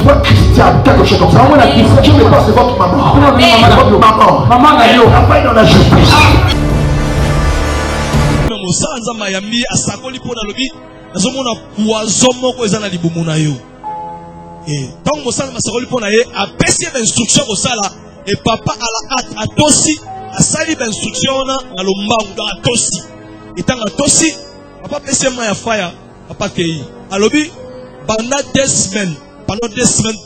vois quelque chose comme ça. Je me passe de votre maman. Maman n'a pas dans la justice. Mosanza mayambi asakoli pona lobi nazomona poison moko ezana libumu na yo. Tant mosanza masakoli pona ye apesi ba instruction ko sala et papa ala atosi asali ba instruction na lombangu dans atosi. Etanga atosi papa pesi ma ya fire papa kei. Alobi pendant 2 semaines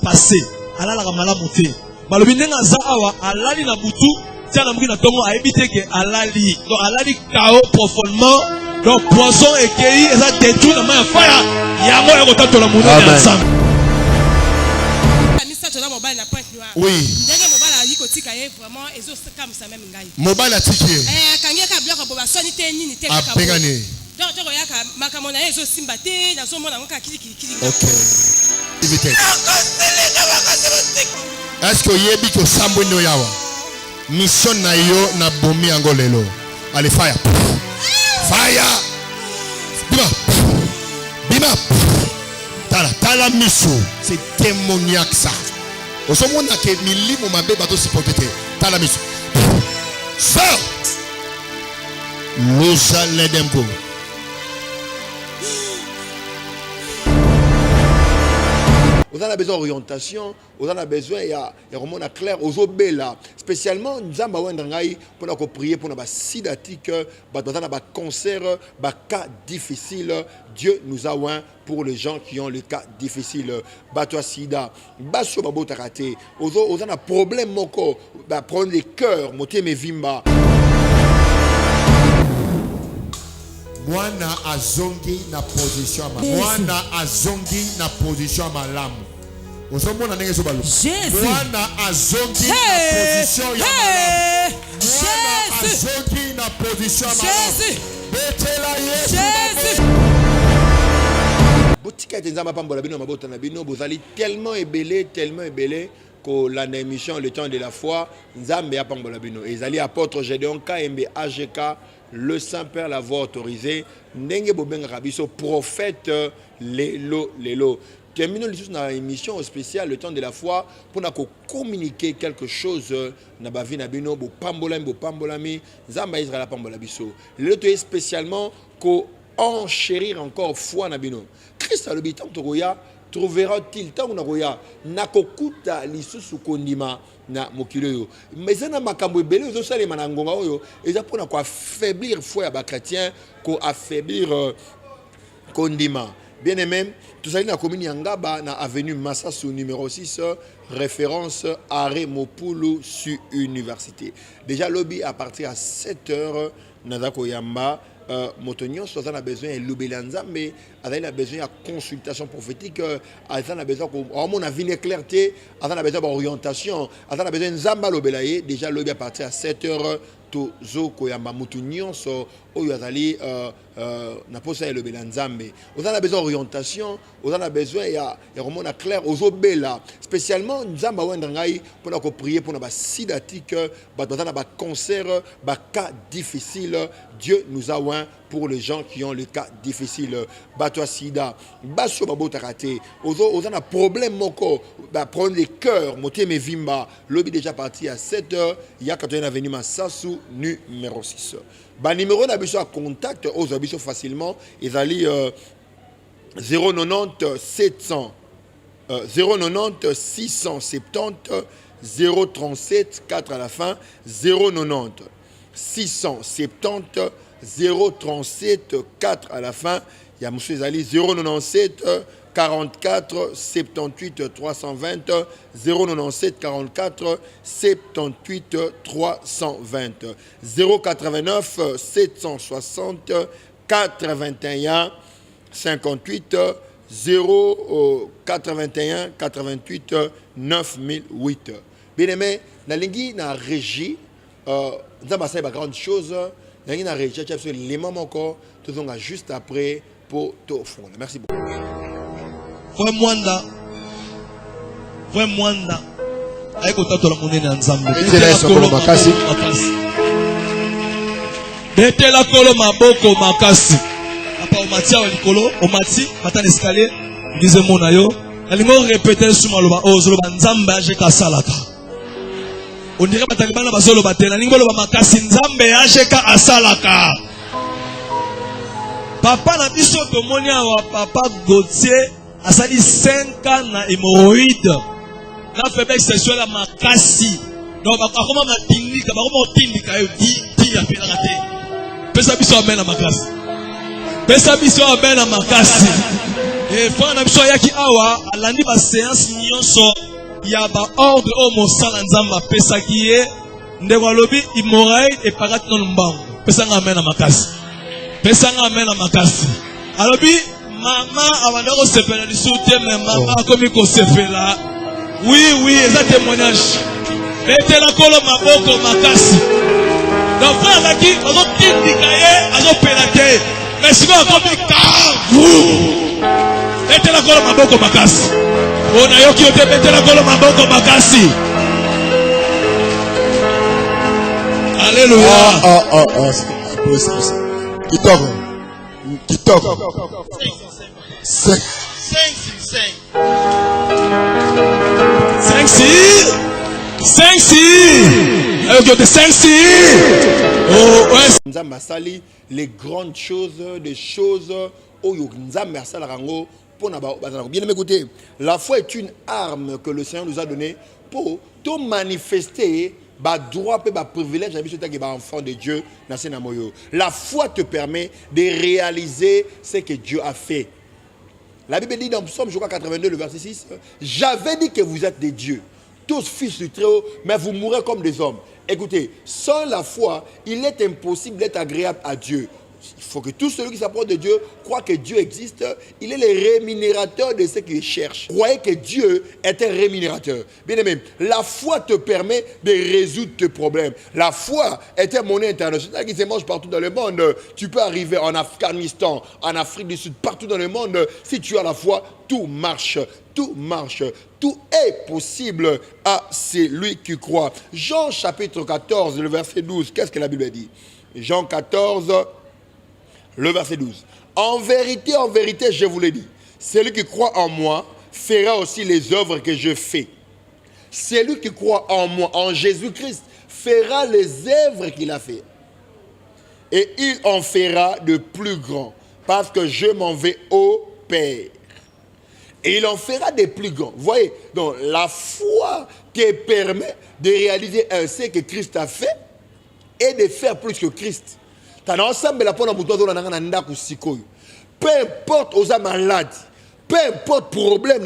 passées ala la malamu te. Balobi ndenga za awa alali na butu. Donc alali chaos profondément. Donc poisson et cueilli et ça détruit la main fire. Yango ya kotato la monde ensemble. Oui. Mobile a tiqué. Ok. Est-ce que yebi ko sambo no yawa? Mission na yo na bomi angolelo. Allez, fire. Fire. Bima. Bima. Tala miso. C'est démoniaque ça. Au moment où que mili mo mabe bato supporter. Tala miso. Sir. Lusa let them go. Vous en avez besoin d'orientation, vous en avez besoin, il y a vraiment clair, aux obéla. Spécialement, nous avons pour prier pour nos sidatique, pour nos cancers, pour cas difficiles. Dieu nous a oint pour les gens qui ont les cas difficiles. Bato sida, baso babo takate, aux en a problème moko, problème de cœur, moté me vimba. Mwana azongi na position ma. Mwana azongi na position malamu. Osomona ndenge so balo. Mwana azongi na position ya malamu. Mwana azongi na position malamu. Betela Yesu. Botika tenzama pambola bino mabota na bino bozali tellement ébélé que la émission le temps de la foi nzambe ya pambola bino. Ezali apôtre Gédéon KMB AGK. Le Saint-Père l'avoir autorisé. Ndenge bobenga kabiso prophète lelo. Terminons une émission spéciale le temps de la foi pour communiquer quelque chose na bavi na bino bo pambolami zamba Israël pambola biso. Le to spécialement ko enchérir encore foi na bino. Christ le bitan tokoya trouvera-t-il tant na koya nakokuta lisusu kondima na mokilo yo mais na makambo ebele zo sale manangonga oyo eza pona ko affaiblir foi ya ba chrétien ko affaiblir kondima. Bien aimé, tout ça na commune Yangaba na avenue Massassou numéro 6 référence Arrêt Mopulu sur université. Déjà lobby à partir à 7h Nadako Yamba Motonyon soit a besoin de l'obélanza mais elle a besoin de consultation prophétique, elle a besoin de vie clarté, elle a besoin d'orientation, elle a besoin de zamba l'obélaye. Déjà lobby à partir à 7h tozo koyamba Motonyon so oyo azali na posa le belanzambe. Vous en avez besoin d'orientation, vous en avez besoin il y a vraiment clair aux obéla. Spécialement nzamba wendangai pour na prier pour na ba sidatique, ba cancer, ba cas difficile. Dieu nous a oint pour les gens qui ont les cas difficiles. Bato sida, baso babo takate. Aux en a problème moko, problème de cœur, moté me vimba. Lobby déjà parti à 7h, il y a quand on est venu Massassou numéro 6. Ba numéro n'a besoin de contact aux habitants facilement. Ils allaient 090 700 090 670 037 4 à la fin 090 670 037 4 à la fin. Il y a monsieur Zali 097 44 78 320 097 44 78 320 089 760 81 58 081 88 9008. Bien aimé, la lingi na régie dans ma salle grande chose, la lingi na régie les moments encore tout juste après pour tout fond. Merci beaucoup. Frère Mwanda aiko tato la monene nzambe betela kolo maboko makasi apa omatia wa likolo omati matana escalier ndize mona yo Alimo répéter sur maloba ozoloba nzambe ajeka salaka. On dirait batalibana bazoloba tena ningo loba makasi nzambe ajeka asalaka. Papa na biso tomoni awa papa Gauthier asali 5 ans na hémorroïde. Na faiblesse sexuelle à makasi. Donc bakoma matindika bakoma otindika yo di ya pela raté. Pesa biso amena makasi. Pesa biso amena makasi. Et frère na biso yaki awa alandi ba séance nyonso ya ba ordre o mosala nzamba pesa kiye ndeko lobi imoraïde et parat non mbango. Pesa ngamena makasi. Pesa ngamena makasi. Alobi mama abanda ko sepela lisute mais mama akomi ko sepela. Oui, eza témoignage. Mettez la kolo maboko makasi. Donc frère laki azo tindika ye azo pelate. Mais si vous avez mettez la kolo maboko makasi. On a yoki ote mettez la kolo maboko makasi. Alléluia. Kitoko. 5. 5 sali les grandes choses, des choses où Nzambe asala rango pour na ba bien écoutez, la foi est une arme que le Seigneur nous a donnée pour tout manifester ba droit et ba privilège à biso taki ba enfant de Dieu na sena moyo. La foi te permet de réaliser ce que Dieu a fait. La Bible dit dans Psaume je crois 82 le verset 6, j'avais dit que vous êtes des dieux, tous fils du Très-Haut, mais vous mourrez comme des hommes. Écoutez, sans la foi, il est impossible d'être agréable à Dieu. Il faut que tout celui qui s'approche de Dieu croit que Dieu existe. Il est le rémunérateur de ceux qui cherchent. Croyez que Dieu est un rémunérateur. Bien aimé, la foi te permet de résoudre tes problèmes. La foi est un monnaie internationale qui se mange partout dans le monde. Tu peux arriver en Afghanistan, en Afrique du Sud, partout dans le monde. Si tu as la foi, tout marche. Tout marche. Tout est possible à celui qui croit. Jean chapitre 14, le verset 12. Qu'est-ce que la Bible dit? Jean 14, le verset 12. En vérité, je vous le dis, celui qui croit en moi fera aussi les œuvres que je fais. Celui qui croit en moi, en Jésus-Christ, fera les œuvres qu'il a fait. Et il en fera de plus grands, parce que je m'en vais au Père. Et il en fera des plus grands. Vous voyez, donc la foi te permet de réaliser un ce que Christ a fait et de faire plus que Christ. Peu importe aux malades, peu importe problème,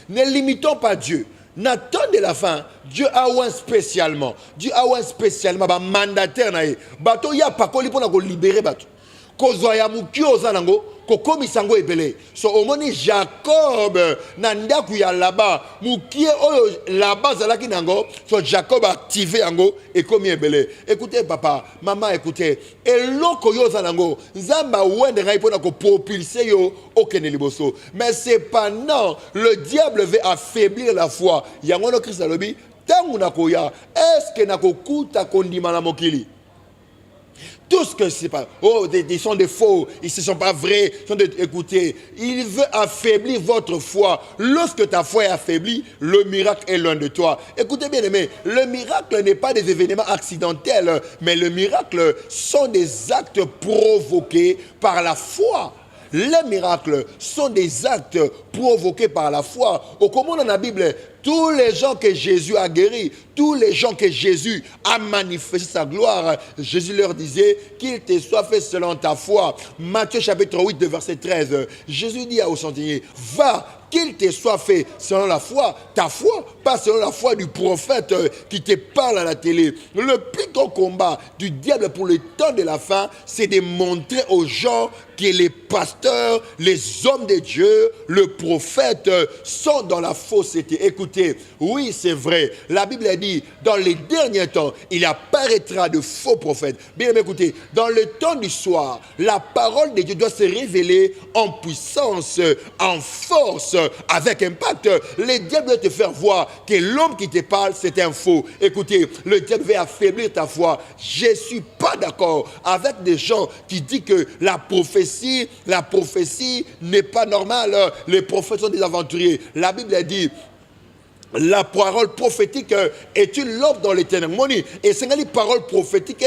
ne limitons pas Dieu. N'attendez la fin. Dieu a un spécialement. Dieu a un spécialement mandataire. Bato ya pakoli pour libérer bato. Kozoya mukio zanango. Kokomi sango ebele. So omoni Jacob nandaku ya laba mukie oyo laba zalaki nango. So Jacob a activé ango et komi ebele. Écoutez papa, maman écoutez. Eloko yo zanango nzamba wende ngai pona ko propulser yo okene liboso. Mais cependant le diable veut affaiblir la foi. Yango no Christ alobi tangu nakoya est-ce que nakokuta kondima na mokili? Tout ce que c'est pas, ils sont des faux, ils ne sont pas vrais, écoutez, il veut affaiblir votre foi. Lorsque ta foi est affaiblie, le miracle est loin de toi. Écoutez bien aimé, le miracle n'est pas des événements accidentels, mais le miracle sont des actes provoqués par la foi. Les miracles sont des actes provoqués par la foi. Au comment dans la Bible, tous les gens que Jésus a guéris, tous les gens que Jésus a manifesté sa gloire, Jésus leur disait qu'il te soit fait selon ta foi. Matthieu chapitre 8, verset 13. Jésus dit au centenier, va, qu'il te soit fait selon la foi, ta foi, pas selon la foi du prophète qui te parle à la télé. Le plus grand combat du diable pour le temps de la fin, c'est de montrer aux gens que les pasteurs, les hommes de Dieu, le prophète sont dans la fausseté. Écoutez, oui, c'est vrai. La Bible dit dit, dans les derniers temps, il apparaîtra de faux prophètes. Bien écoutez, dans le temps du soir, la parole de Dieu doit se révéler en puissance, en force, avec impact. Le diable doit te faire voir que l'homme qui te parle, c'est un faux. Écoutez, le diable veut affaiblir ta foi. Je ne suis pas d'accord avec des gens qui disent que la prophétie n'est pas normale. Les prophètes sont des aventuriers. La Bible a dit, la parole prophétique est une lampe dans les ténèbres. Et c'est une parole prophétique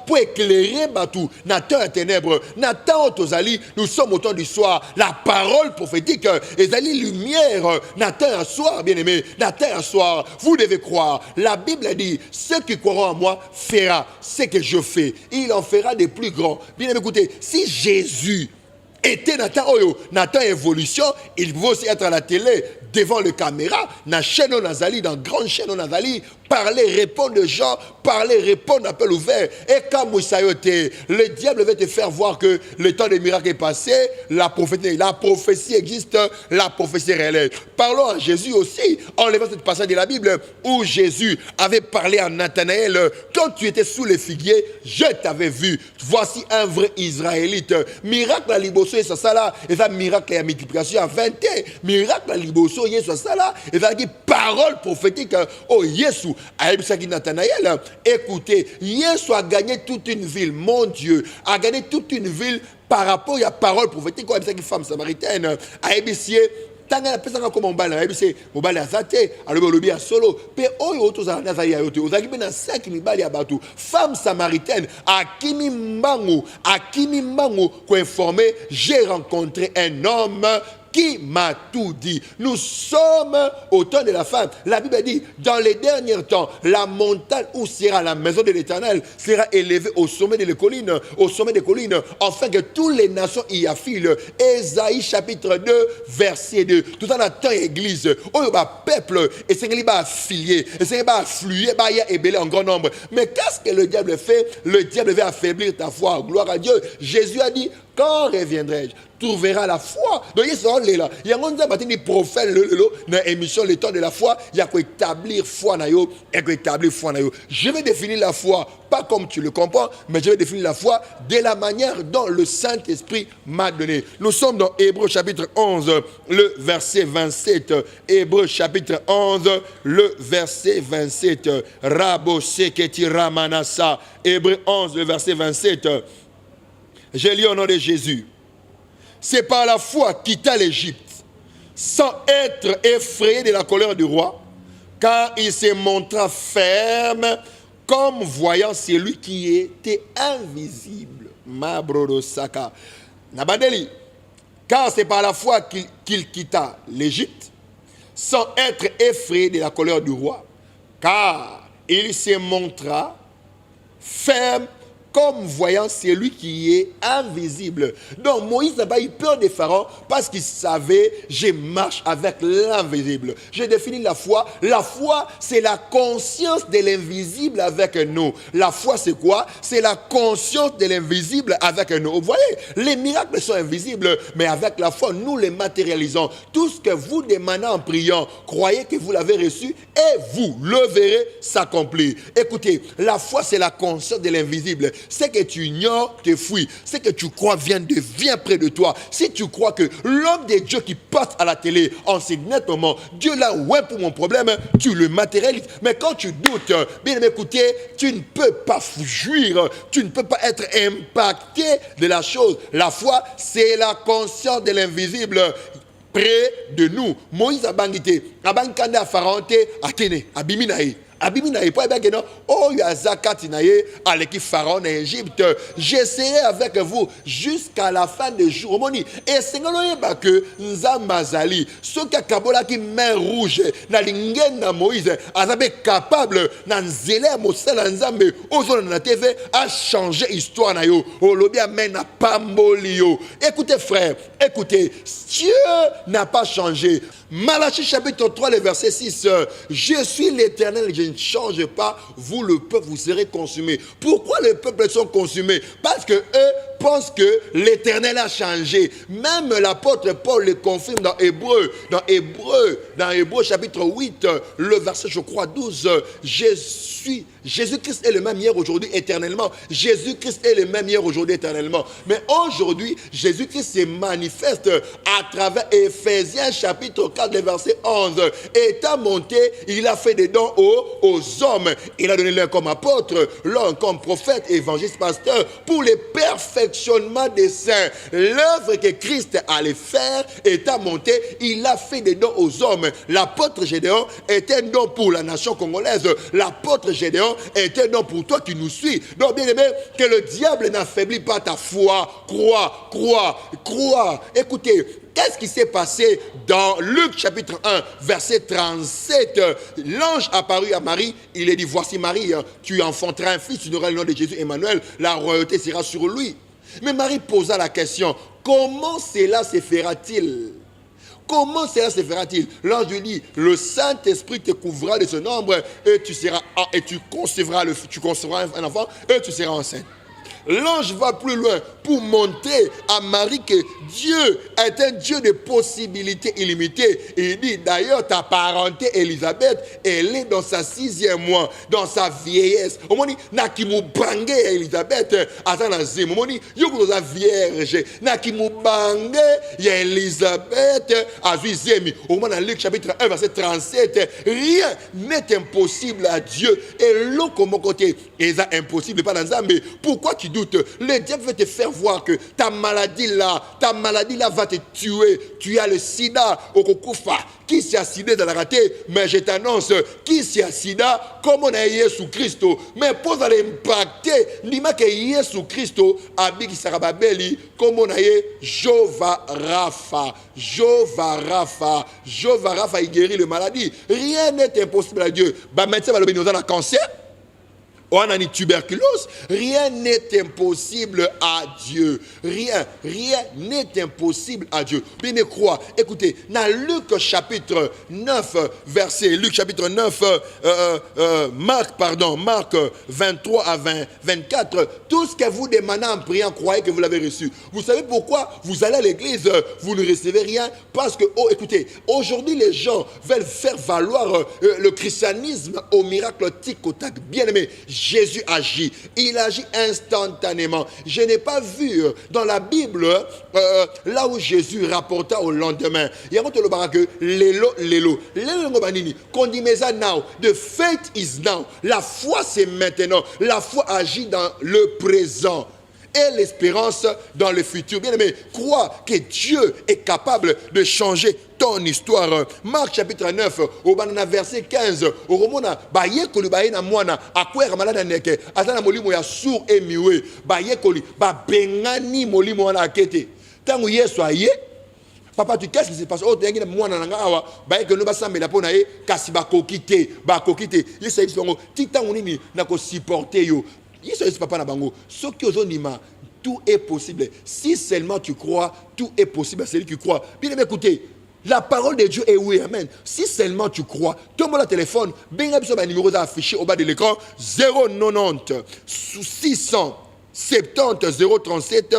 pour éclairer tout. Nathan à ténèbres. Nathan Otozali, nous sommes au temps du soir. La parole prophétique est une lumière. Nathan un soir, bien aimé. Nathan un soir. Vous devez croire. La Bible a dit, ceux qui croiront en moi fera ce que je fais. Il en fera des plus grands. Bien aimé, écoutez, si Jésus était Nathan évolution, il pouvait aussi être à la télé, devant la caméra, dans la chaîne Nazali, dans la grande chaîne Nazali, parler, répondre aux gens, parler, répondre, appel ouvert. Et quand Moussayote, le diable va te faire voir que le temps des miracles est passé, la prophétie existe, la prophétie réelle. Parlons à Jésus aussi, enlevant cette passage de la Bible où Jésus avait parlé à Nathanaël, quand tu étais sous les figuiers, je t'avais vu. Voici un vrai Israélite. Miracle à Liboso et ça là, et ça miracle à multiplication à 20. Miracle à Liboso et ça là, et ça dit parole prophétique au Yesu. Nathanaël, écoutez, Yesu a gagné toute une ville, mon Dieu, a gagné toute une ville par rapport à la parole prophétique. Comme ça, une femme samaritaine, a ébissé. Tanga pesanga comme mobile na ebise mobile azate alobi olobi ya solo pe oyo otoza na zali ya yote ozaki be na 5 mibali ya batu femme samaritaine akimi mbango ko informer j'ai rencontré un homme qui m'a tout dit. Nous sommes au temps de la fin. La Bible dit, dans les derniers temps, la montagne où sera la maison de l'Éternel sera élevée au sommet des collines, afin que toutes les nations y affilent. Ésaïe chapitre 2, verset 2. Tout ça dans temps église. Oh, peuple, et c'est qu'il va affilier, et c'est qu'il va affluer, il y a ébélé en grand nombre. Mais qu'est-ce que le diable fait? Le diable veut affaiblir ta foi. Gloire à Dieu. Jésus a dit, quand reviendrai-je? Trouveras la foi. Donc, ils sont là. Il y a un prophète dans l'émission Le temps de la foi. Il y a établir foi. Je vais définir la foi, pas comme tu le comprends, mais je vais définir la foi de la manière dont le Saint-Esprit m'a donné. Nous sommes dans Hébreux chapitre 11, le verset 27. Hébreux chapitre 11, le verset 27. Rabo seketi ramanasa. Hébreux 11, le verset 27. Je lis au nom de Jésus. C'est par la foi qu'il quitta l'Égypte, sans être effrayé de la colère du roi, car il se montra ferme, comme voyant celui qui était invisible. Ma brodo saka. Nabadeli. Car c'est par la foi qu'il quitta l'Égypte, sans être effrayé de la colère du roi, car il se montra ferme, comme voyant celui qui est invisible. Donc Moïse n'a pas eu peur des pharaons parce qu'il savait, je marche avec l'invisible. Je définis la foi. La foi, c'est la conscience de l'invisible avec nous. La foi, c'est quoi? C'est la conscience de l'invisible avec nous. Vous voyez, les miracles sont invisibles, mais avec la foi, nous les matérialisons. Tout ce que vous demandez en priant, croyez que vous l'avez reçu et vous le verrez s'accomplir. Écoutez, la foi, c'est la conscience de l'invisible. Ce que tu ignores te fuit. Ce que tu crois vient près de toi. Si tu crois que l'homme de Dieu qui passe à la télé enseigne nettement, Dieu là, ouais, pour mon problème, tu le matérialises. Mais quand tu doutes, bien écoutez, tu ne peux pas jouir, tu ne peux pas être impacté de la chose. La foi, c'est la conscience de l'invisible près de nous. Moïse a bangité, a bangité à Pharaon, a tenu, a biminaï. Abimi na epa bien non oh ya zakati na ye avec Pharaon en Égypte. J'essaierai avec vous jusqu'à la fin des jours. Moni et sengalo yeba que nzambazali ce qui kabola qui main rouge na lingen na Moïse azabe capable na nzele mosala nzambe ozona na TV a changer histoire na yo olobi amen na pamboli yo. Écoutez frère, écoutez, Dieu n'a pas changé. Malachie chapitre 3 le verset 6. Je suis l'Éternel, je ne change pas, vous le peuple, vous serez consumés. Pourquoi les peuples sont consumés? Parce que eux pense que l'Éternel a changé. Même l'apôtre Paul le confirme dans Hébreu chapitre 8, le verset je crois 12. Jésus-Christ est le même hier, aujourd'hui, éternellement. Jésus-Christ est le même hier, aujourd'hui, éternellement. Mais aujourd'hui, Jésus-Christ se manifeste à travers Éphésiens chapitre 4, verset 11. Étant monté, il a fait des dons aux hommes. Il a donné l'un comme apôtre, l'un comme prophète, évangéliste, pasteur, pour le perfectionnement des saints. L'œuvre que Christ allait faire, étant monté, il a fait des dons aux hommes. L'apôtre Gédéon était un don pour la nation congolaise. L'apôtre Gédéon est un don pour toi qui nous suis. Donc bien aimé, que le diable n'affaiblit pas ta foi. Crois. Écoutez, qu'est-ce qui s'est passé dans Luc chapitre 1, verset 37? L'ange apparut à Marie, il est dit, voici Marie, tu enfanteras un fils, tu donneras le nom de Jésus Emmanuel, la royauté sera sur lui. Mais Marie posa la question, comment cela se fera-t-il? Comment cela se fera-t-il? L'ange lui dit, le Saint-Esprit te couvrira de ce nombre et tu concevras un enfant et tu seras enceinte. L'ange va plus loin pour montrer à Marie que Dieu est un Dieu de possibilités illimitées. Il dit d'ailleurs ta parenté Élisabeth, elle est dans sa 6e mois, dans sa vieillesse. Au moment na ki mu bange Élisabeth azana zim. Au moment yoko za vierge na ki mu bange ya Élisabeth azizemi. Au moment dans Luc chapitre 1 verset 37, rien n'est impossible à Dieu. Et l'eau comme côté est impossible pas dans Zambé. Pourquoi tu doutes? Le diable veut te faire voir que ta maladie là va te tuer. Tu as le sida au kokufa. Qui s'est assidé dans la raté? Mais je t'annonce, qui s'est assidé comme on a Jésus Christ. Mais pour l'impacter, l'image que Jésus Christ habite Sarababeli, comme on a Jova Rafa, il guérit le maladie. Rien n'est impossible à Dieu. Bah maintenant, nous avons un cancer. On a une tuberculose, rien n'est impossible à Dieu. Rien n'est impossible à Dieu. Bien me croire. Écoutez, dans Luc chapitre 9, Luc chapitre 9, Marc 23 à 24, tout ce que vous demandez en priant, croyez que vous l'avez reçu. Vous savez pourquoi vous allez à l'église, vous ne recevez rien? Parce que, écoutez, aujourd'hui les gens veulent faire valoir le christianisme au miracle tic-au-tac. Bien aimé, Jésus agit. Il agit instantanément. Je n'ai pas vu dans la Bible là où Jésus rapporta au lendemain. Il y a le barak l'élo. The faith is now. La foi c'est maintenant. La foi agit dans le présent. Et l'espérance dans le futur. Bien aimé, crois que Dieu est capable de changer ton histoire. Marc chapitre 9, au verset 15, au romona, baye koli baye na mwana, akwera malada neke, azana molimo ya sourd et muet, baye koli, ba bengani molimo wana akete. Tangu Yesu aye, papa, tu qu'est-ce qui se passe? Oh, tu as mwana nanga awa, baye que nous bassambe la pona e, kasi ba kokite. Yesu aye songo, titangu nini na ko supporter yo. Papa na bango, ce qui ozonima, tout est possible. Si seulement tu crois, tout est possible à celui qui croit. Bien écoutez, la parole de Dieu est oui, amen. Si seulement tu crois, tombe le téléphone, bien le numéro affiché au bas de l'écran, 090 670 037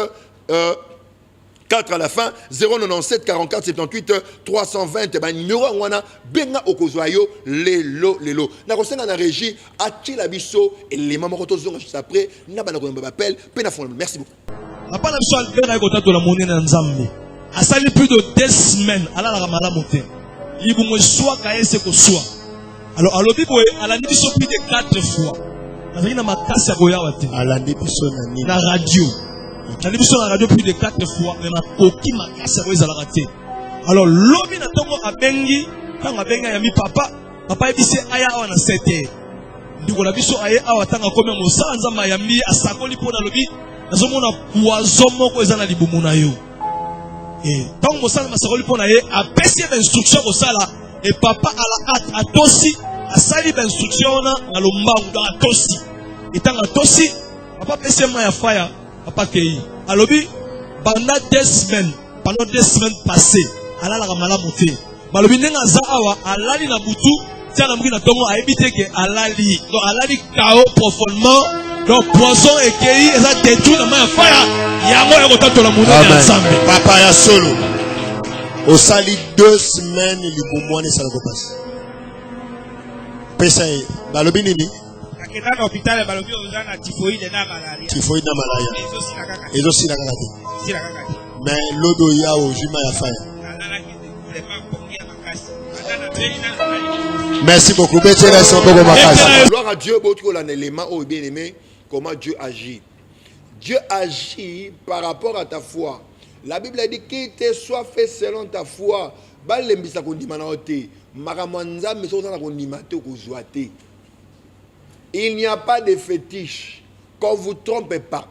4 à la fin, 097 44 78 320, numéro wana benga okozwayo lelo. Na kosenga na régie ati la biso et les mamans rotozonga juste après na bana ko m'appelle pena fond. Merci beaucoup. Papa na biso albert ko tato la monene na Nzambe. Asali plus de 2 semaines ala la mala monter. Ibumwe soit kaese ko soit. Alors alobi boye ala ni biso plus de 4 fois. Azali na makasi ya koya wate. Ala ndi biso na radio. La émission à la radio plus de 4 fois, mais ma coquille m'a cassé à raté. Alors, l'homme n'a pas bengi, quand a bengi a mis papa est ici aya a 7 heures. Du coup, la biso aya a tanga comme un mosa, en zama yami a sakoli pour la lobby, na zomo na poison moko ezana libumuna yo. Et tant mosa na sakoli pour na ye a pesi d'instruction au sala et papa à la hâte a tosi a sali d'instruction na lomba ou dans tosi. Et tant a tosi, papa pesi ma ya fire. Papa Kei. Alobi, pendant 2 semaines passées, ala la ramala monté. Balobi nenga za awa alali na butu, tia na mukina tongo a éviter que alali. Donc alali kao profondément Donc poisson et cueilli et ça détruit la main fire. Yango ya kota to la mouna ya ensemble. Papa ya solo. Au sali 2 semaines libumwani ça va passer. Pesa balobi nini? Akenda na hôpital balobi ozana typhoïde na malaria. Typhoïde na malaria. Ezo sila kaka te. Sila kaka te. Mais lodo ya o juma ya fire. Merci beaucoup. Gloire à Dieu, beaucoup un élément au bien aimé, comment Dieu agit. Dieu agit par rapport à ta foi. La Bible dit qu'il te soit fait selon ta foi. Il n'y a pas de fétiche. Qu'on ne vous trompe pas.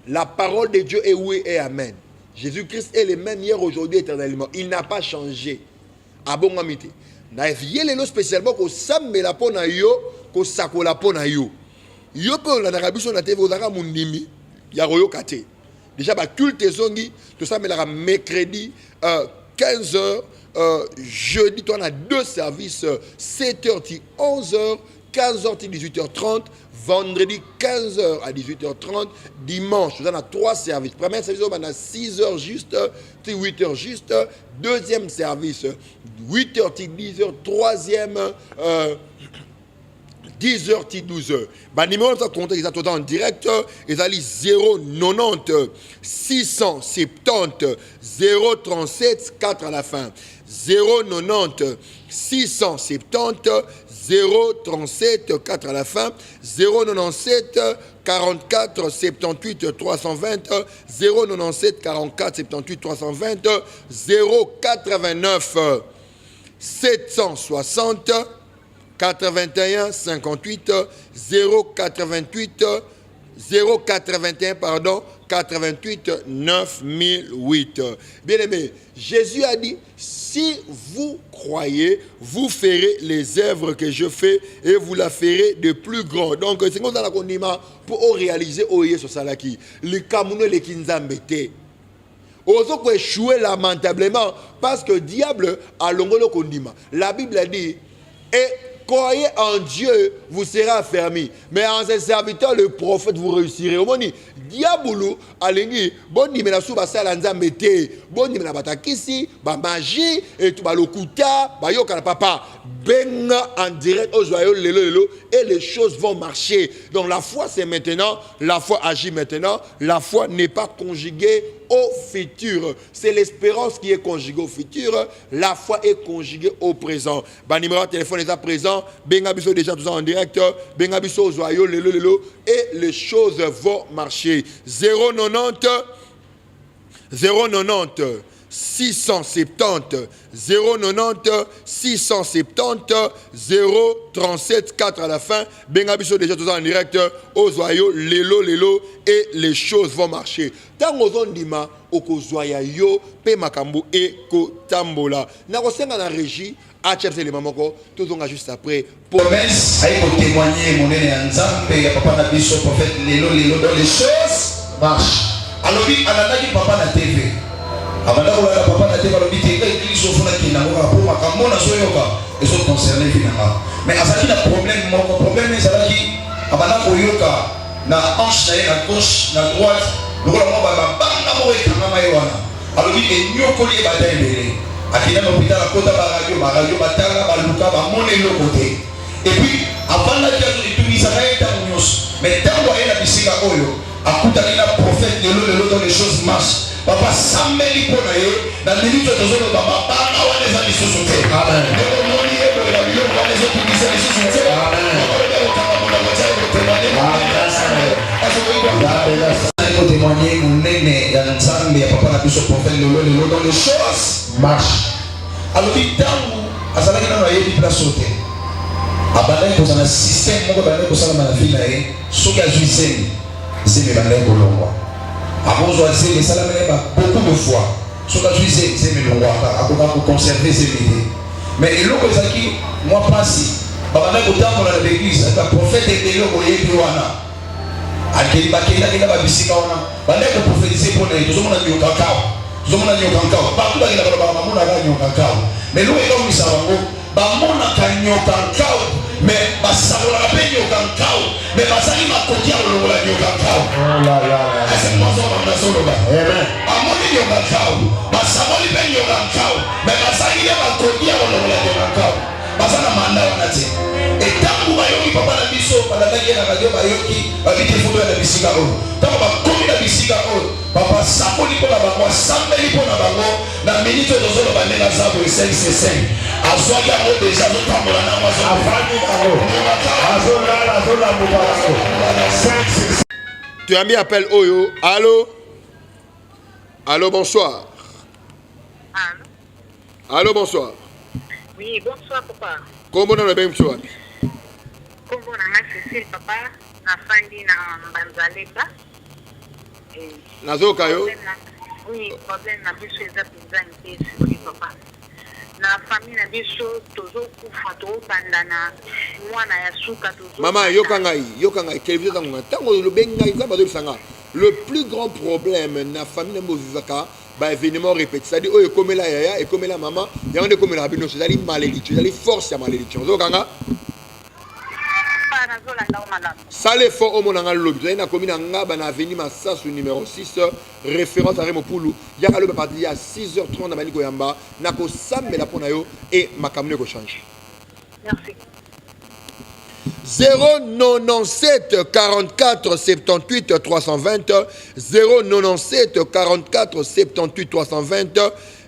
La parole de Dieu est oui et amen. Jésus-Christ est le même hier, aujourd'hui, éternellement. Il n'a pas changé. Abongamite. Na yelelo spécialement ko sambela pona yo ko sakola pona yo. Yo pe la narabiso na tv ozaka mundimi ya royo kate. Déjà ba culte zongi to sambela mercredi 15h jeudi on a 2 services 7h 11h 15h 18h30 vendredi 15h à 18h30 dimanche on a 3 services. Premier service on a 6h juste 8h juste, deuxième service 8h 10h, troisième 10h 12h. Bah numéro de compte exactement en direct, ils allaient 090 670 037 4 à la fin. 090 670 037 4 à la fin. 097 44 78 320 097 44 78 320 089 760 81 58 088 081 pardon 88 9008. Bien aimé, Jésus a dit, si vous croyez, vous ferez les œuvres que je fais et vous la ferez de plus grand. Donc, c'est comme ça qu'on dit pour réaliser oye sur salaki. Le Cameroun le kinzambete. Ozo peut échouer lamentablement parce que le diable a l'ongolo kondima. La Bible a dit, et croyez en Dieu, vous serez affermis. Mais en ses serviteurs, le prophète, vous réussirez. Au moni, diabolo, alengi, boni mena sou basa lanza mete, boni mena batakisi, ba magie, et tout ba lokuta, ba yoka papa, benga en direct au joyau lelo, et les choses vont marcher. Donc la foi c'est maintenant, la foi agit maintenant, la foi n'est pas conjuguée au futur. C'est l'espérance qui est conjuguée au futur, la foi est conjuguée au présent. Ba numéro de téléphone est à présent, benga biso déjà tout ça en direct, benga biso au joyau lelo, et les choses vont marcher. 090 670 090 670 037 4 à la fin. Bengabiso déjà tout ça en direct au Zoyo lelo et les choses vont marcher. Tant aux ondima au Zoya yo pe makambo et ko tambola. Na kosenga na régie à chefs les mamoko tout on juste après promesse aïe pour témoigner mon ennemi Nzambe ya papa na biso prophète lelo dans les choses marchent. Alors oui ananaki papa na TV. Abanda ko la papa na TV alobi te ka église ofuna kina ko pour makambo na soyoka et so concerné finalement. Mais azaki na problème mon problème ezalaki abanda ko yoka na hanche na gauche na droite lokola mo ba banga mo ekanga mai wana. Alobi ke nyokoli e bata ebele. Akina na hôpital à kota ba radio batanga ba luka ba mone le côté. Et puis avant la dia tout ça été nyos. Mais tango ena bisika oyo akuta ina prophète lelo dans les choses marchent. Papa sambeli pona yo na minute tozono baba bana wana za lisusu. Amen. Moni ebo la bio wana zo kubisa lisusu. Amen. Pour témoigner mon nene ya Nzambe ya papa na biso prophète lelo dans les choses marche. Alors il tangu azalaki na yebi place sauter. Abandai ko na système moko bandai ko sala na vie na ye soki ajuiseni c'est bandai ko longwa. Abozo azeli sala mena beaucoup de fois soki ajuiseni c'est melongwa akoka ko conserver ses idées. Mais eloko ezaki moi pasi bandai ko tambola na l'église aka prophète etelo ko yebi wana. Akeli bakela kila babisika wana bandai ko prophétiser pour les tozomona nyoka kao tozomona nyoka kao partout bakela ba mamona ga nyoka kao mais lo eko misa bango bamona ka nyoka kao mais basakola pe nyoka kao mais bazali makoki ya kolongola nyokakao ese mwazomamazoloba amoni nyokakao basaboli mpe nyokakao mais bazali ye makoki ya kolongola nyokakao baza na manda wana te etango bayoki papa na biso balandaki ye na radio bayoki babiki fundo ya na bisika oyo ntango bakomi na bisika oyo papa sakoli mpo na bango asambeli mpo na bango na miniti oyo tozoloba ndenge aza boye 5 azwaki yango deja azotambola nango Tu as mis appel Oyo. Allô? Allô, bonsoir. Allô? Allô, bonsoir. Oui, bonsoir, papa. Comment on a bien soir? Comment on a Cécile, papa? Na fandi na Banzaleba. Nazo Kayo? Oui, problème na biso eza penza nte sikoyo papa. Na famille na biso tozo kufa to bandana mwana ya suka tozo. Maman, yokangai, télévision tango tango le benga ça ba do sanga. Le plus grand problème na famille na mozaka ba événement répété. C'est-à-dire oh ekomela yaya ekomela maman, yango de komela bino, c'est-à-dire malédiction, c'est-à-dire force ya malédiction. Zokanga Salé fort au monanga lobby. Na commune ngaba na avenue Massasu numéro 6 référence à Remopoulou. Ya ka lobe parti à 6h30 na Maniko Yamba na ko samela pona yo et makamune ko change. Merci. 097 44 78 320 097 44 78 320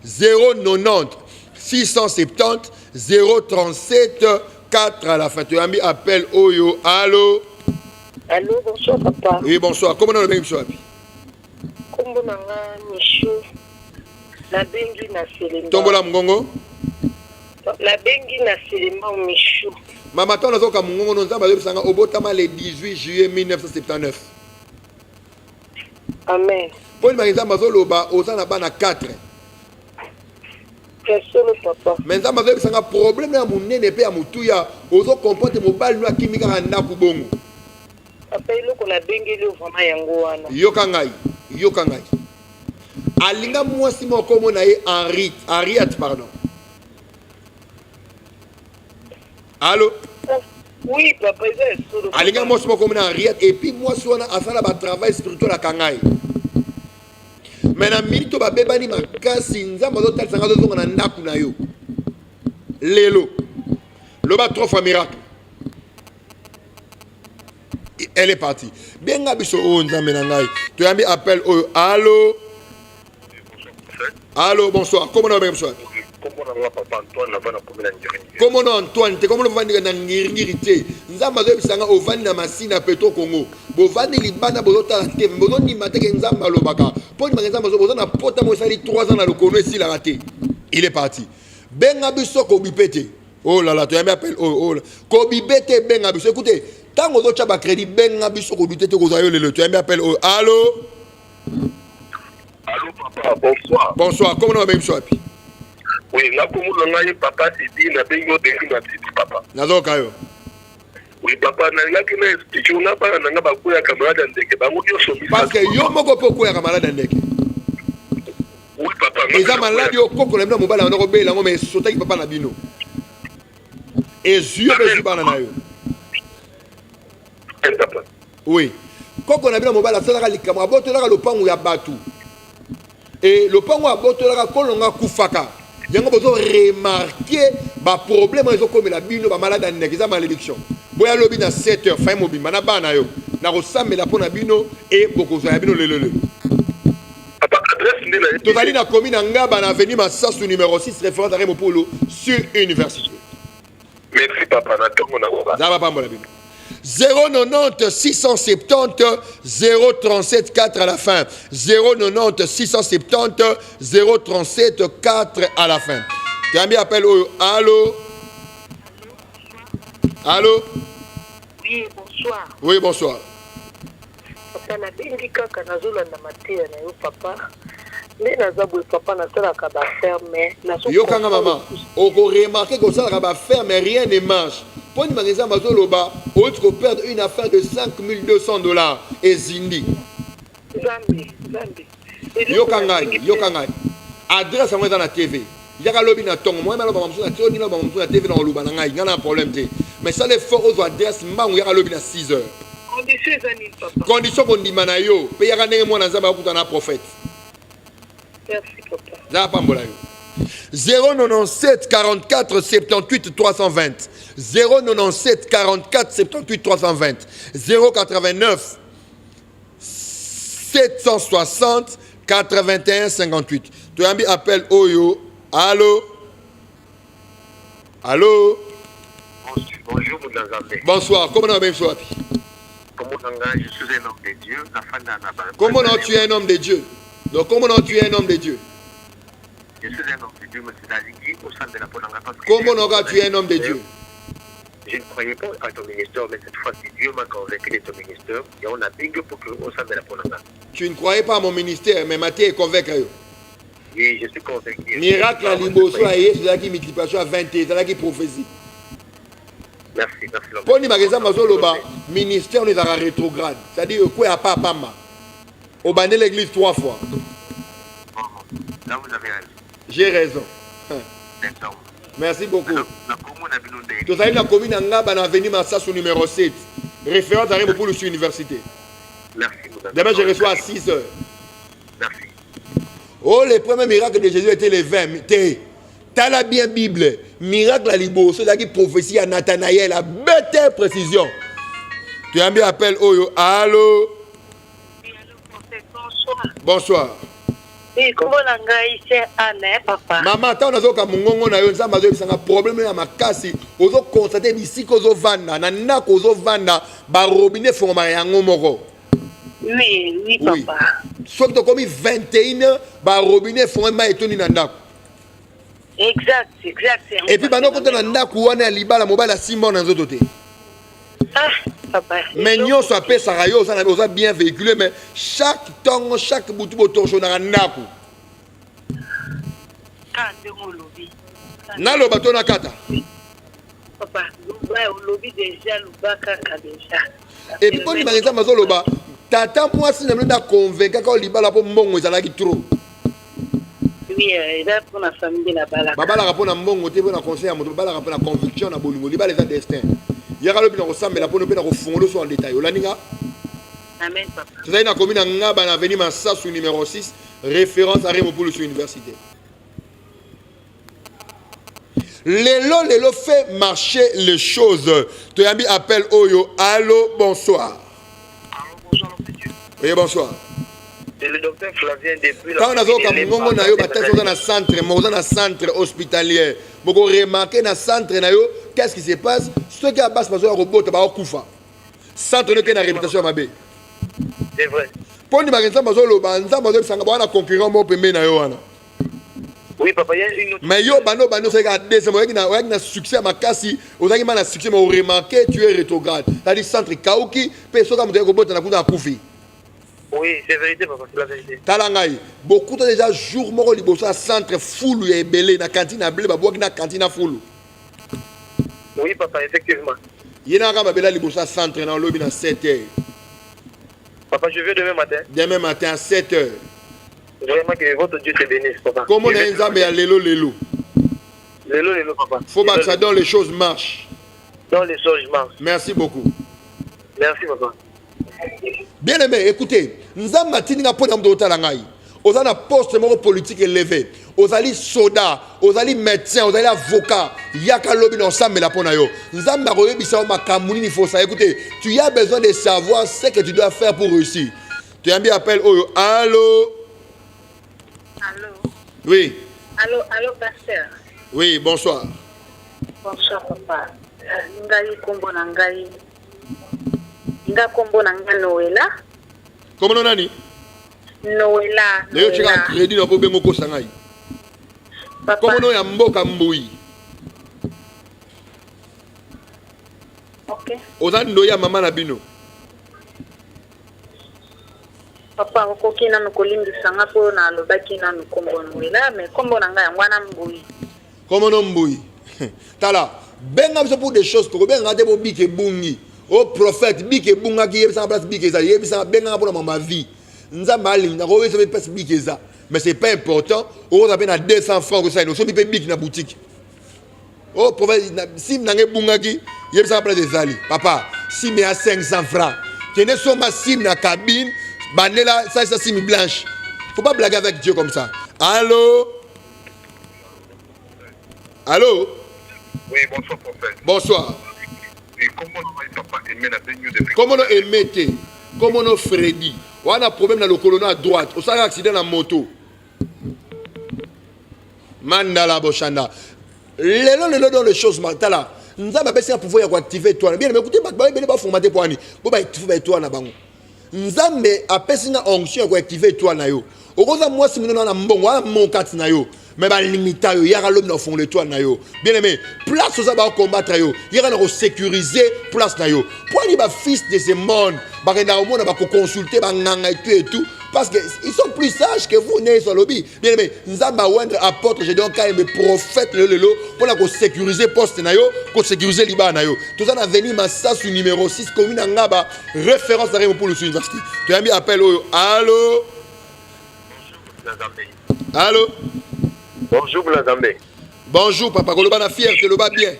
090 670 037 4 à la fin. Tu as mis appel Oyo. Allô? Allô, bonsoir papa. Oui, bonsoir. Comment on a bien bonsoir? Comment on a Michou? La bengi na Selemba. Tombola Mgongo? La bengi na Selemba Michou. Maman, tu as dit que Mgongo nous a dit Obotama le 18 juillet 1979. Amen. Pour le magasin Mazoloba, aux Anabana 4. Papa. Mais ça m'a dit que c'est un problème à mon nez et à mon touya. Aux autres comportements, mon bal nous a qui m'a dit Nakubongo. Papa, il y a bengi vraiment yangoana. Yokangai. Alinga moi si mon comme on a Henriette, pardon. Allô? Oui, papa, il est solo. Alinga moi si mon comme on a Henriette et puis moi si on a fait un travail spirituel à Kangai. Mais na minute ba bebani makasi nzamba zo talsanga zo zonga na ndaku na yo lelo loba 3 fois miracle elle est partie benga biso o nzambe na ngai to yambi appel o allô allô bonsoir comment on va bonsoir comment on Antoine te comment on va na ngirngirité nzamba zo bisanga o vandi na masina Petro Congo bo vandi libana bo tala te bo ni mateke nzamba lobaka pour ni nzamba zo bo na pota mo sali 3 ans na le kono ici la raté il est parti benga biso ko bipete oh là là tu as appel oh ko bipete benga biso écoutez tango zo chaba crédit benga biso ko dutete ko zayo le tu as appel oh allô papa bonsoir bonsoir comment on va bonsoir oui na ko mo nga papa Sidi na bengo de na Sidi papa nazo kayo oui papa na ngaki na explication na pa na ngaba ko ya camarade ndeke ba ngodi so parce que yo moko poko ya camarade ndeke oui papa eza maladi yo koko na mobala na ko bela ngo mais sotaki papa na bino ezio bezu bana na yo papa oui koko na bino mobala sala likamwa boto la lopango ya batu et lopango ya boto la kolonga kufaka yango bozo remarquer ba problème ezo comme la bino ba malade ndeke za malédiction boya lobi na 7h fin mobimba na bana yo na kosamela pona bino et bokozo ya bino lelele papa adresse ndela tozali na commune ngaba na avenue Massasu numéro 6 référence à Remopolo sur université. Merci papa na tongo na koba za papa mbola bino 090 670 037 4 à la fin 090 670 037 4 à la fin. Tu as mis appel au allô? Allô? Oui, bonsoir. Oui, bonsoir. Papa, na bengi kaka nazolanda mateya na yo papa. Mais nazabu papa na sala ka ba ferme. Yo kanga maman. Oko remarquer que ça va faire mais rien ne marche. Pour une magasin mazoloba, on peut perdre une affaire de $5,200 et zindi. Zambi. Yo kangai. Adresse à moi dans la TV. Yaka lobi na tongo moi maloba mamsu na toni na mamsu na TV na luba na ngai ngana problème te. Mais ça les fort aux adresses mang yaka lobi na 6h. Condition ezani papa. Condition kondima na yo. Pe yaka ndenge mwana nzambe akuta na prophète. Merci papa. Za pambola yo. 097 44 78 320 097 44 78 320 089 760 81 58. Tu as mis appel Oyo. Allô? Allô? Bonjour, Moudazambe. Bonsoir. Comment on a bien soit? Comment je suis un homme de Dieu. Comment tu es un homme de Dieu? Donc, comment tu es un homme de Dieu? Je suis un homme de Dieu, mais c'est-à-dire au sein de la Ponanga. Comment tu es un homme de Dieu? Je ne croyais pas à ton ministère, mais cette fois-ci, Dieu m'a convaincu de ton ministère. Et on a big pour que au sein de la Ponanga. Tu ne croyais pas à mon ministère, mais Matthieu est convaincu. Oui, je suis convaincu. Miracle à l'imbosso à Yé, c'est là qui multiplication à 20, c'est là qui prophétie. Merci, merci. Pour nous, par exemple, ministère, on est dans la rétrograde. C'est-à-dire, quoi à pas ma. Au bandé l'église 3 fois. Là, vous avez raison. J'ai raison. Merci beaucoup. Tout à l'heure, la commune Angaba a venu Massassou numéro 7. Référence à pour l'université. Merci. Demain, je reçois à 6 heures. Merci. Oh, les premiers miracles de Jésus étaient les 20. T'as la bien Bible. Miracle à Libo, ceux qui prophétie à Nathanaël, à bête précision. Tu as mis appel Oyo. Allô? Bonsoir. Oui, comment on a Anne, papa? Maman, tant on a zoka mungongo na yo nzamba zo bisanga problème na makasi, ozo constater bisi ko zo vanda, na nako zo vanda, ba robinet forma yango moko. Oui, papa. Soit que comme 21 ba robinet forma etoni na ndako. Exact. Et puis pendant qu'on a ndako wana libala mobala Simon na nzoto te. Ah, papa. Mais nous sommes pas sérieux, ça n'a bien véhiculé, mais chaque temps, chaque boutou autour de la ndako. Na lo bateau na kata. Papa, le lobby déjà, le baka déjà. Et puis quand il m'a dit ça, mazoloba, tata moi si n'a pas convaincu quand libala pour mbongo ezala ki trop. Oui, il a pour la famille la bala. Baba la rapport na mbongo te na conseil à moto, baba la rapport na conviction na bolingo, libala les destin. Il y a le bilan ressemble la pour ne pas refondre sur en détail. Olaninga. Amen papa. C'est une commune Ngaba na venu Massassou numéro 6, référence à Rémopoul sur université. Lélo fait marcher les choses. Tu as mis appel Oyo. Allô, bonsoir. Allô, bonsoir, monsieur. Oui, bonsoir. C'est le docteur Flavien depuis quand on a vu Mungongo na yo batasi dans un centre, mais dans un centre hospitalier. Beaucoup remarqué dans centre na yo, qu'est-ce qui se passe? Ceux qui abassent pas au robot ba okufa. Centre ne que na réputation mabe. C'est vrai. Pour ni bagenza bazolo banza bazo sanga bana concurrent mo pembe na yo wana. Oui, papa, il y a une autre. Mais yo, bano, c'est qu'à deuxième, il y a un succès à ma casse, vous avez un succès, mais vous remarquez, tu es rétrograde. C'est-à-dire, centre Kaouki, personne comme tu es robot, tu as Koufi. Oui, c'est vérité, papa, c'est la vérité. Talangaï, beaucoup de déjà jours, moi, il centre full, il y a belé, la cantine à blé, la cantine à full. Oui, papa, effectivement. Il y a un centre dans le lobby à 7 heures. Papa, je vais demain matin. Demain matin à 7 heures. Vraiment que votre Dieu te bénisse, papa. Comment on a un zambé à l'élo. Lélo, papa. Faut pas que ça donne les choses marchent. Dans les choses marchent. Merci beaucoup. Merci, papa. Bien aimé, écoutez, nous avons maintenant pour nous talangaï. Nous avons un poste politique élevé. Nous avons soda, nous avons médecin, nous avons avocat. Il y a qu'à lobby ensemble la ponayo. Nous avons il faut ça. Écoutez, tu as besoin de savoir ce que tu dois faire pour réussir. Tu as bien appel Oyo. Allô? Allô? Oui. Allô, pasteur. Oui, bonsoir. Bonsoir, papa. Ngai kombo na ngai. Nga kombo na ngai Noëlla. Comment on a dit? Noëlla. D'ailleurs, tu as crédit dans le Boko Sangai. Comment on a mboka mboui? Ok. Oza ndoya mama na bino. Papa, okoki na kolimbisa nga po na lobaki na kombo Noëlla, mais kombo na ngai ngwana mboui. Comment on mboui? Tala, benga biso pour des choses pour benga te bo bike bungi. O prophète bike bunga ki yebisa place bike za yebisa benga pour ma vie. Nzamba ali na ko yebisa place bike za. Mais c'est pas important. On a à 200 francs que ça nous sommes bike na boutique. Oh prophète si nangé bunga ki yebisa place des ali. Papa, si mais à 500 francs. Tenez sur ma sim dans la cabine. Banela, ça c'est sim blanche. Faut pas blaguer avec Dieu comme ça. Allô? Allô? Oui, bonsoir, prophète. Bonsoir. Et comment on papa aimé la baigne depuis? Comment on aimé? Comment on Freddy? On a un problème dans le colonel à droite. On a un accident dans la moto. Mandala Boshanda. Les dans les choses mentales. Nous avons besoin de pouvoir activer toi. Bien, mais écoutez, vous allez pas formater pour ani. Vous allez activer toi na bango. Nous avons besoin de onction pour activer toi na yo. Au cause moi si nous na mbongo, mon kat na yo. Mais ba limita yo, yara l'homme dans fond le toi na yo. Bien aimé, place aux ba combattre yo. Yara na sécuriser place na yo. Pour ni ba fils de ce monde, ba rena au monde ba consulter ba nganga et tout. Parce qu'ils sont plus sages que vous, n'est-ce pas, lobby. Bien aimé, nous avons apporte, j'ai donc quand même prophète pour la sécuriser poste nayo, pour sécuriser Liban nayo. Tout ça a venu Massa sous numéro 6 commune en Ngaba, référence à pour le université. Tu as mis appel au allô. Allô. Bonjour Blazambe. Bonjour papa, Koloba na fier, que le bas bien.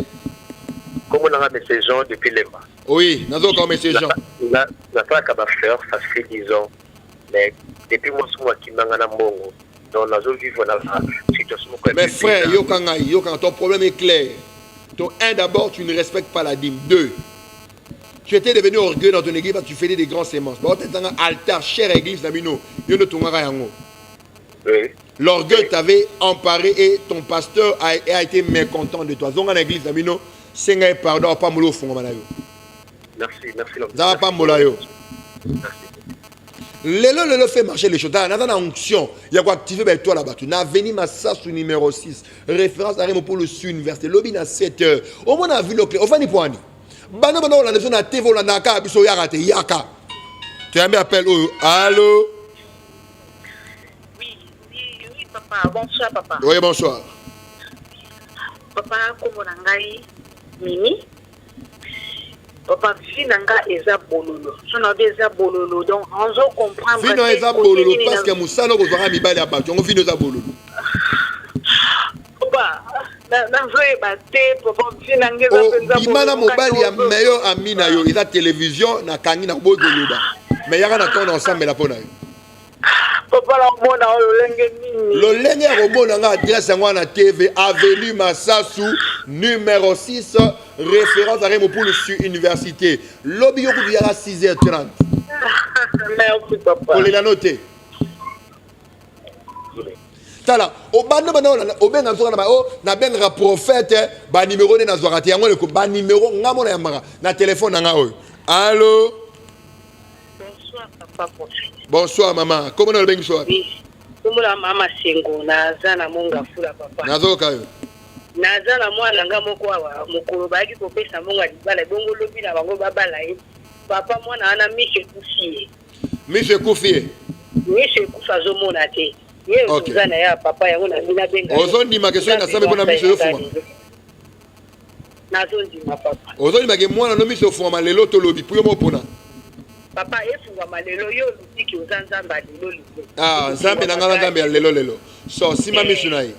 Comment on a mis ces gens depuis Lemba? Oui, nous avons encore mis ces gens. La plaque à ma fleur, ça fait 10 ans. Mais depuis moi, qui m'a gagné un bon, dans la zone vivre dans la situation. Mais frère, ton problème est clair. D'abord, tu ne respectes pas la dîme. 2, tu étais devenu orgueilleux dans ton église parce que tu faisais des grands sémences. Tu étais un altar, chère église, l'orgueil t'avait emparé et ton pasteur a été mécontent de toi. Donc, en église, c'est un pardon, pas moulo fond. Merci. Ça pas moulayo. Le fait marcher les choses. Dans la onction, il y a quoi activer toi là-bas. Tu n'as venu Massa sous numéro 6. Référence à Rémo pour le sud université. Lobby à 7 heures. Au moins, on a vu le clé. Au fin du point. Bano, on a besoin de TV, on a naka, biso yarate, yaka. Tu as mis appel au allô? Oui, papa. Bonsoir, papa. Oui, bonsoir. Papa, comment on a Mimi? Papa, Vinanga eza bololo. Son nom eza bololo. Donc, on doit comprendre. Vino eza bololo parce que Moussano vous aura mis balle à battre. On vino eza bololo. Papa, na vrai baté, papa Vinanga eza bololo. Bimana mobile ya meilleur ami na yo. Eza télévision na kangi na boy goloba. Mais yaka na ton ensemble la pona yo. Papa la mona lolenge nini. Lolenge romona nga adresse yango na TV avenue Massassou numéro 6. Référence à Rémo pour le université. Lobby yoko du yara 6h30. Merci papa. Pour les la noter. Tala, au bando au ben na ben ra prophète ba numéro na zwakati yango le ko ba numéro ngamo na yamara na téléphone nga oyo. Allô? Bonsoir papa. Bonsoir maman. Comment on le ben soir? Oui. Comment la maman Sengo na zana monga fula papa. Nazoka yo. Nazala mwana nga moko awa mokolo baki kopesa monga libala bongo lobi na bango babala ye papa mwana ana mise kufie kufa zo mona te ye uzana ya papa yango na mina benga ozondi makeso na sabe bona mise yo fuma nazondi ma papa ozondi make mwana no mise fuma lelo to lobi puyo mopona papa efunga malelo yo lutiki uzanzamba lelo nzambe na ngala nzambe ya lelo so sima misu na ye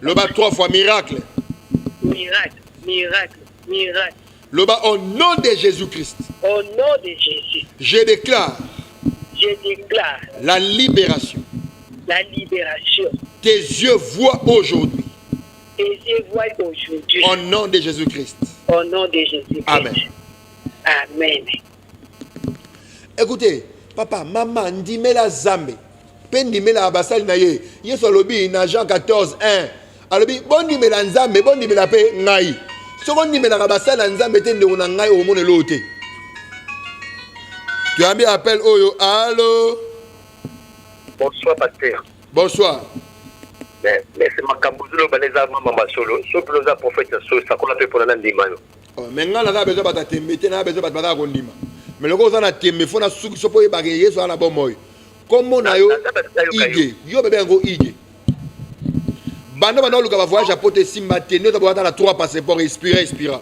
le bas 3 fois miracle. Miracle. Le bas au nom de Jésus-Christ. Au nom de Jésus. Je déclare. La libération. Tes yeux voient aujourd'hui. Au nom de Jésus-Christ. Amen. Écoutez, papa, maman, dis-moi la zambe. Pendimela abasali na ye yeso lobi na Jean 14:1 alobi bondimela nzambe bondimela pe ngai soko ndimela abasali nzambe te ndeko na ngai omone lote tu as mis appel oyo allô. Bonsoir pasteur. Bonsoir. Mais c'est ma cambouzolo baneza mama solo so ploza prophète so ça qu'on a fait pour la ndima yo mais ngala na bezo bata temete na bezo bata ko ndima mais loko za na temme fona suki so po e bagé yeso ana bomoy. Comment on a yo ige yo bébé ngo ige bando bando luka ba voyage à pote simba tenio to bota na 3 passeports expira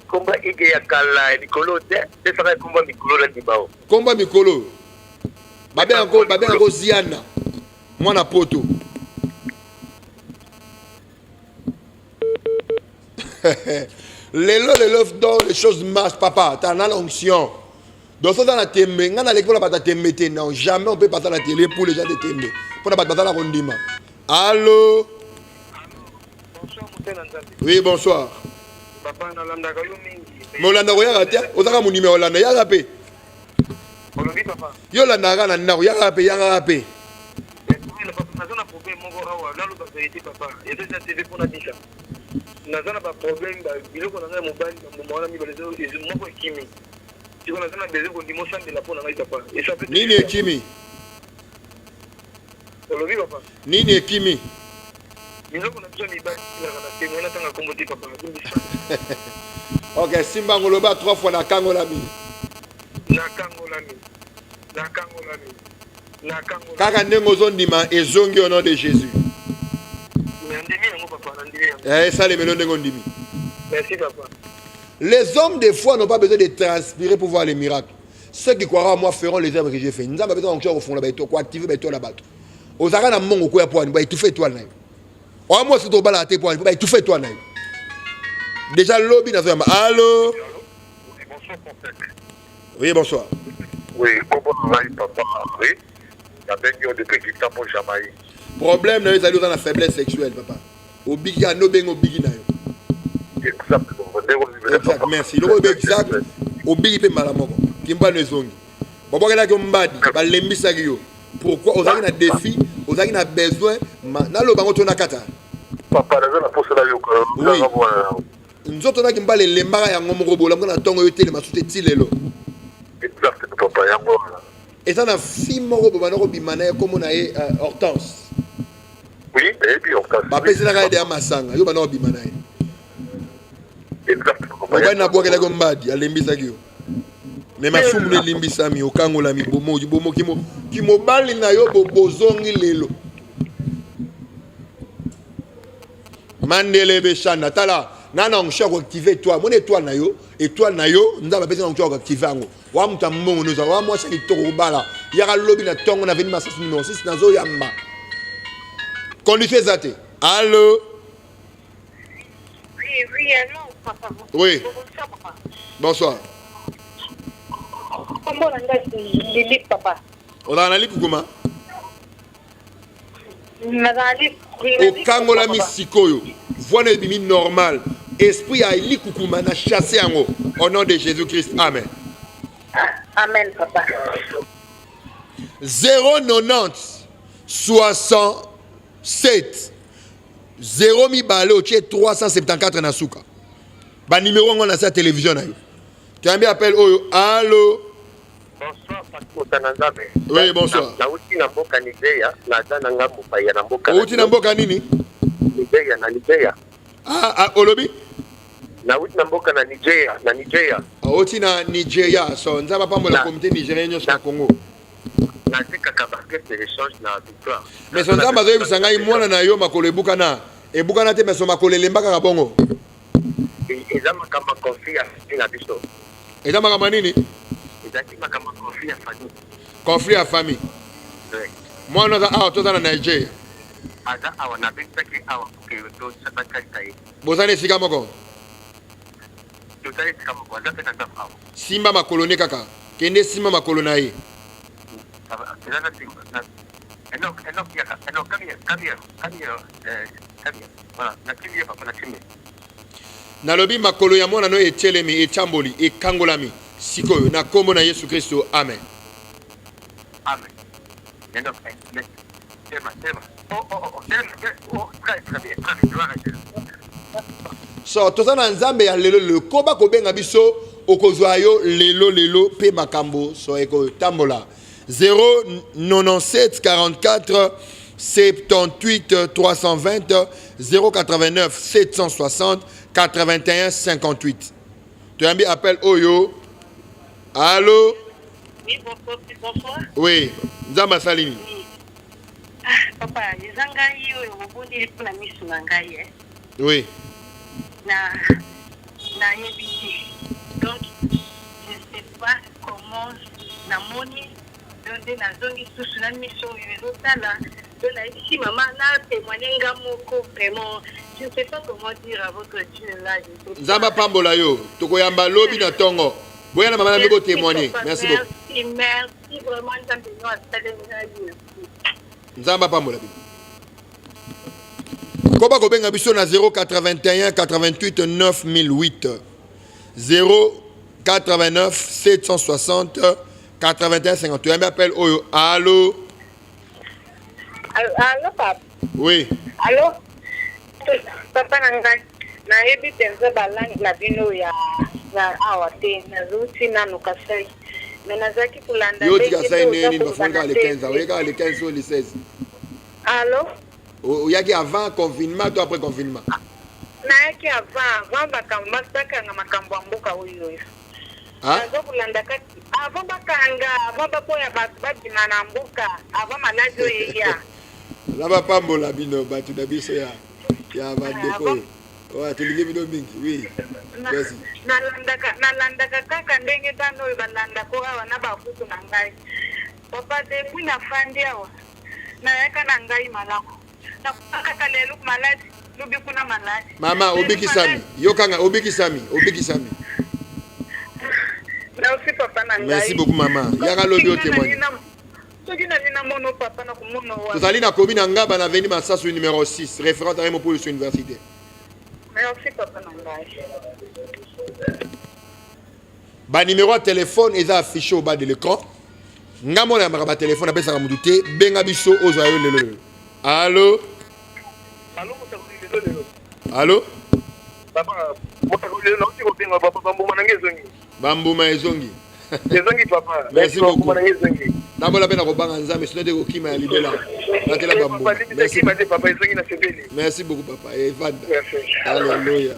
combat ige ya kala Nicolo de ça combat Nicolo la dibao combat Nicolo babe ngo ziana mwana poto lelo dans les choses marchent papa t'as l'onction Donc, ça, dans la tembe, on a l'école à la tembe, non, jamais on peut passer à la télé pour les gens de tembe. Pour ne pas passer à la rondima. Allô? Bonsoir, Moussa. Oui, bonsoir. Papa, Nalanda, Mais Olanda, regarde, on a mon numéro Olanda, il y a rappé. Olobi, papa. Yolanda, il y a rappé, il y a rappé. Nini ekimi? Nini ekimi? Ok, Simba Ngoloba 3 fois na Kangolami. Kaka ndenge ozondima ezongi au nom de Jésus. Ça les melons ndenge ondimi. Merci papa. Les hommes de foi n'ont pas besoin de transpirer pour voir les miracles. Ceux qui croiront à moi feront les œuvres que j'ai fait. Nous avons besoin de fond là-bas, quoi activer là-bas. Aux arènes à mon quoi pour nous, tout fait toi là. Oh moi c'est au bas la tête pour nous, tout fait toi là. Déjà lobby dans un allô. Oui, bonsoir prophète. Oui, bonsoir. Oui, comment va papa? Oui. La bénédiction de Christ pour Jamaïque. Problème là, ils allaient dans la faiblesse sexuelle papa. Au bigi à no bengo bigi na yo. Exact. Merci. Le exact. Au bigi pe malamoko. Kimba nezongi. Bobo kala ko mbadi ba lembisa yo. Pourquoi aux avez un défi, aux avez un besoin na lo bango tona kata. Papa na posa la yo ko. Nous autres là qui mbale lembara ya ngomoko bola ngona tongo yo tele masute tilelo. Exact papa ya ngomoko. Et ça na fi moko boba no bimana comme na Hortense. Oui, et puis Hortense. Ba pesi na ka de amasanga yo bana bimana. Exact. Boba na boka la ko mbadi alembisa yo. Mais ma fumu ne limbisa mi okangola mi bomo kimo bali na yo bozongi lelo. Mandele bechana tala nana on cherche activer toi mon étoile na yo nda ba pesa on cherche activer ngo wa muta mbongo noza wa moi c'est to bala yaka lobi na tongo na veni masasi numéro 6 nazo yamba conduisez zate allô. Oui, allô papa. Oui. Bonsoir. Comment on a dit papa? On a analysé comment? Au Kangola misikoyo, voix bimi normal, esprit a ili kukuma na chassé en haut. Au nom de Jésus-Christ, amen. Amen papa. 090 67 0 mi balé au 374 na suka. Ba numéro on a sa télévision na yo. Tu as mis appel oyo, allô. Bonsoir, Pasteur Tananzabe. Oui, bonsoir. Nauti na mboka Nigeria, na zana nga mupaya na mboka. Nauti na mboka nini? Nigeria na Nigeria. Ah, Olobi? Nauti na mboka na Nigeria. Nauti na Nigeria, so nzaba pambo la communauté nigérienne sur Congo. Na zika kabake de échange na victoire. Mais son nzaba zo bisanga imona na yo makolo ebuka na. Ebuka na te mais so makolo lembaka ka bongo. Ezama kama confia na biso. Ezama kama nini? Conflit à famille. Moi, nous avons tous en Nigeria. Vous allez siga moko. Simba ma colonie kaka. Kende simba ma colonie. Nalobi makolo ya mwana no etelemi etamboli ekangolami. Sikoyo na kombo na Yesu Kristo, amen. Amen. So tozana nzambe ya lelo le koba kobenga biso okozwa yo lelo pe makambo so eko tambola 097 44 78 320 089 760 81 58. Tu as mis appel Oyo. Allô? Oui, bonsoir. Oui, Nzamba Salini. Papa, les engaïs, vous avez pour la mission d'engaïs. Oui. Donc, je ne sais pas comment la monnaie donne la zone sous la mission. Si maman a témoigné vraiment, je ne sais pas comment dire à votre Dieu là. Nzamba Pambola yo, tokoyamba lobi na tongo. Boya na maman na beau témoigner. Merci beaucoup. Merci vraiment Nzamba pambola bino. Koba kobenga biso na 081 88 9008 089 760 81 51. Je m'appelle Oyo. Allô? Allô, papa? Oui. Allô? Papa Nangai, na yebi tenza balangi na bino ya awate na zuti na nukasai. Menazaki kulanda Yo tikasai neni bafunga le 15. Weka le 15 ou le 16. Allô? Oyaki avant confinement ou après confinement? Na yaki avant bakambaka nga makambo ya mboka oyo. Nazo kulanda kati avant bakanga avant bakoya babima na mboka avant maladi oyo ya. Laba pambola bino batu na biso ya bandeko. Ouais, tu ligue bino mingi. Oui. Merci. Nalandaka kaka ndenge tano oyo balanda ko awa na bafutu na ngai. Papa depuis na fandi awa. Na yaka na ngai malako. Na kaka lelo maladi, lubi kuna maladi. Mama obiki sami. Yokanga obiki sami. Na aussi papa na ngai. Merci beaucoup maman. Yaka lobi o témoigne. Tozali na komi na ngaba na veni Masasu numéro 6, référente à Remo pour l'université. Merci papa na ngai. Ba numéro de téléphone est affiché au bas de l'écran. Ngamo na ba téléphone apesa ka muduté benga biso ozo ayo lelo. Allô? Allô? Papa, Bambuma ezongi. Ezongi papa. Merci beaucoup. Nabola pena ko banga nzambe sino de ko kima ya libela. Natela bambuma. Merci beaucoup papa. Et Vanda. Alléluia.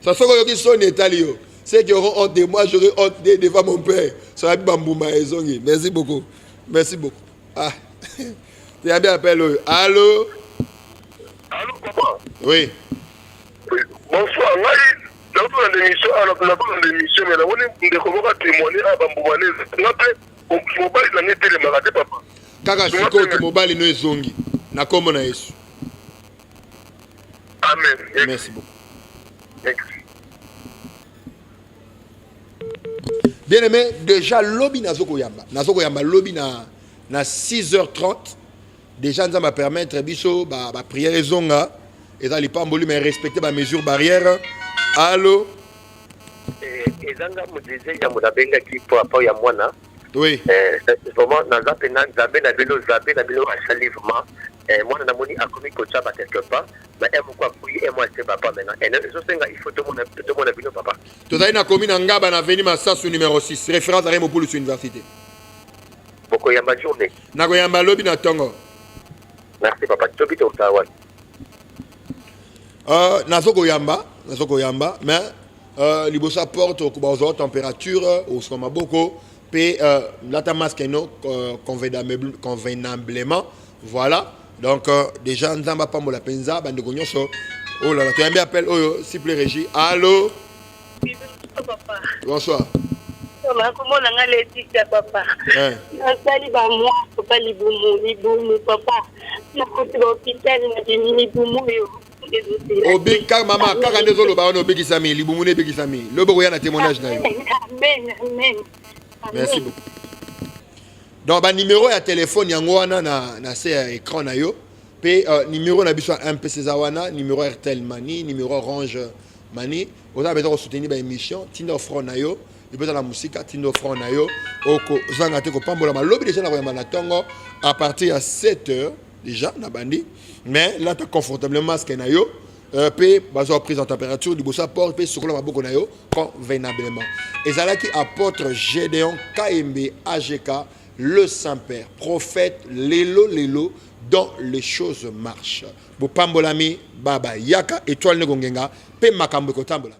Ça soko yoki soni etalio. Ceux qui auront honte de moi, j'aurai honte devant mon père. Ça va être bambuma ezongi. Merci beaucoup. Merci beaucoup. Ah. Tu as bien appelé. Allô? Allô papa? Oui. Bonsoir. Dans l'émission, dans l'émission, mais là, on est témoigner à Bambouanese. On mobile na netele marade papa. Kaka siko to mobile no ezongi. Na kombo na Yesu. Amen. Merci beaucoup. Merci. Bien aimé, déjà lobby nazoko yamba lobby na 6h30. Déjà nous va permettre biso ba prière ezonga et dans les pamboli mais respecter ba mesures barrières. Allô? Ezanga modeze ya mudabenga ki po apo ya mwana. Oui. Vraiment naza pena zabe na bino achali vraiment. Mwana na moni akomi kocha ba quelque part. Mais pourquoi puis et moi c'est papa maintenant. Et je senga il faut tout le monde bino papa. Tozali na commune Ngaba na veni Masasu numéro 6, référence à Remo pour l'université. Boko yamba journée. Na ko yamba lobby na tongo. Merci papa. Tobito utawa. Nazoko yamba mais libosa porte au kubazo température au soma boko pe lata masque no convenablement voilà donc déjà nzamba pa mola penza bande gonyoso oh là là tu as bien appel oyo s'il plaît régie. Allô? Papa. Bonsoir. Comment on a les titres papa? Nasali ba moi papa libumu papa. Na côté l'hôpital na libumu yo. Obi kaka mama kaka ndezolo ba ono biki sami libumu ne biki sami lobo ya na témoignage na yo. Amen. Merci beaucoup. Donc ba numéro ya téléphone yango wana na se écran na yo pe numéro na biso MPC zawana numéro RTL Mani numéro Orange Mani oza beto soutenir ba émission tindo front na yo et la musique tindo front na yo oko zanga te ko pambola malobi déjà na ko na tongo à partir à 7h déjà na bandi mais là tu confortablement masque na yo pe bazo prise en température du bossa porte pe sur la maboko na yo convenablement ezalaki apôtre Gédéon KMB AGK le Saint-Père prophète lelo dont les choses marchent bo pambolami baba yaka étoile ne gongenga pe makambo ko tambola.